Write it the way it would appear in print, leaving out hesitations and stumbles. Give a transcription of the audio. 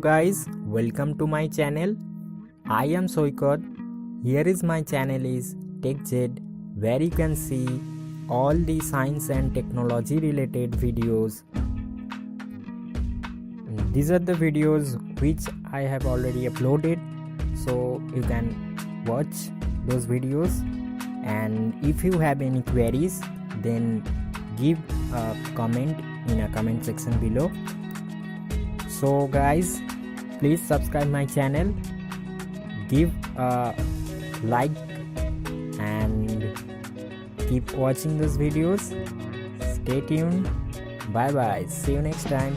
guys, welcome to my channel. I am Soikot. Here is my channel is TechJed, where you can see all the science and technology related videos. These are the videos which I have already uploaded, so you can watch those videos. And if you have any queries, then give a comment in a comment section below. So guys, please subscribe my channel, give a like and keep watching those videos. Stay tuned. Bye bye, see you next time.